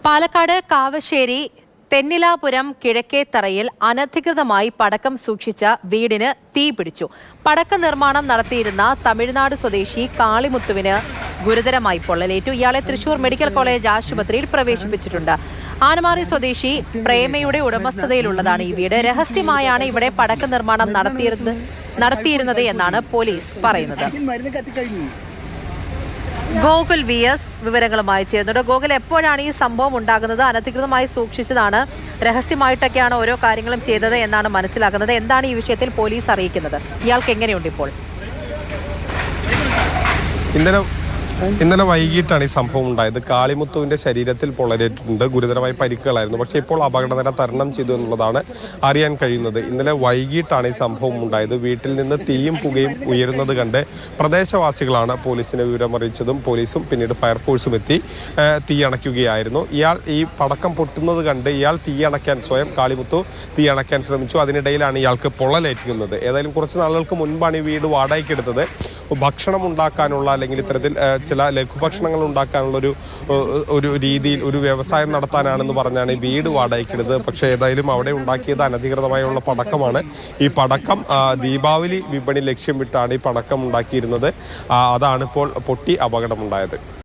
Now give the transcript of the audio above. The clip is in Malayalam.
പാലക്കാട് കാവശ്ശേരി തെന്നിലാപുരം കിഴക്കേത്തറയിൽ അനധികൃതമായി പടക്കം സൂക്ഷിച്ച വീടിന് തീപിടിച്ചു. പടക്ക നിർമ്മാണം നടത്തിയിരുന്ന തമിഴ്നാട് സ്വദേശി കാളിമുത്തുവിന് ഗുരുതരമായി പൊള്ളലേറ്റു. ഇയാളെ തൃശൂർ മെഡിക്കൽ കോളേജ് ആശുപത്രിയിൽ പ്രവേശിപ്പിച്ചിട്ടുണ്ട്. ആനമാറി സ്വദേശി പ്രേമയുടെ ഉടമസ്ഥതയിലുള്ളതാണ് ഈ വീട്. രഹസ്യമായാണ് ഇവിടെ പടക്ക നിർമ്മാണം നടത്തിയിരുന്നത് എന്നാണ് പോലീസ് പറയുന്നത്. ഗോകുൽ VS വിവരങ്ങളുമായി ചേർന്നുണ്ട്. ഗോകുൽ, എപ്പോഴാണ് ഈ സംഭവം ഉണ്ടാകുന്നത്? അനധികൃതമായി സൂക്ഷിച്ചതാണ്, രഹസ്യമായിട്ടൊക്കെയാണ് ഓരോ കാര്യങ്ങളും ചെയ്തത് എന്നാണ് മനസ്സിലാക്കുന്നത്. എന്താണ് ഈ വിഷയത്തിൽ പോലീസ് അറിയിക്കുന്നത്? ഇയാൾക്ക് എങ്ങനെയുണ്ട് ഇപ്പോൾ? ഇന്നലെ വൈകിട്ടാണ് ഈ സംഭവം ഉണ്ടായത്. കാളിമുത്തുവിന്റെ ശരീരത്തിൽ പൊള്ളലേറ്റിട്ടുണ്ട്, ഗുരുതരമായ പരിക്കുകളായിരുന്നു. പക്ഷേ ഇപ്പോൾ അപകടനില തരണം ചെയ്തു എന്നുള്ളതാണ് അറിയാൻ കഴിയുന്നത്. ഇന്നലെ വൈകിട്ടാണ് ഈ സംഭവം ഉണ്ടായത്. വീട്ടിൽ നിന്ന് തീയും പുകയും ഉയരുന്നത് കണ്ട് പ്രദേശവാസികളാണ് പോലീസിനെ വിവരമറിയിച്ചതും പോലീസും പിന്നീട് ഫയർഫോഴ്സും എത്തി തീയണയ്ക്കുകയായിരുന്നു. ഇയാൾ ഈ പടക്കം പൊട്ടുന്നത് കണ്ട് ഇയാൾ സ്വയം കാളിമുത്തു തീയണയ്ക്കാൻ ശ്രമിച്ചു. അതിനിടയിലാണ് ഇയാൾക്ക് പൊള്ളലേറ്റുന്നത്. ഏതായാലും കുറച്ച് നാളുകൾക്ക് മുൻപാണ് ഈ വീട് വാടകയ്ക്കെടുത്തത്. ഭക്ഷണം ഉണ്ടാക്കാനുള്ള അല്ലെങ്കിൽ ഇത്തരത്തിൽ ചില ലഘുഭക്ഷണങ്ങൾ ഉണ്ടാക്കാനുള്ള ഒരു രീതിയിൽ ഒരു വ്യവസായം നടത്താനാണെന്ന് പറഞ്ഞാണ് ഈ വീട് വാടകയ്ക്കെടുത്തത്. പക്ഷേ ഏതായാലും അവിടെ ഉണ്ടാക്കിയത് അനധികൃതമായുള്ള പടക്കമാണ്. ഈ പടക്കം ദീപാവലി വിപണി ലക്ഷ്യം വിട്ടാണ് ഈ പടക്കം ഉണ്ടാക്കിയിരുന്നത്. അതാണ് ഇപ്പോൾ പൊട്ടി അപകടമുണ്ടായത്.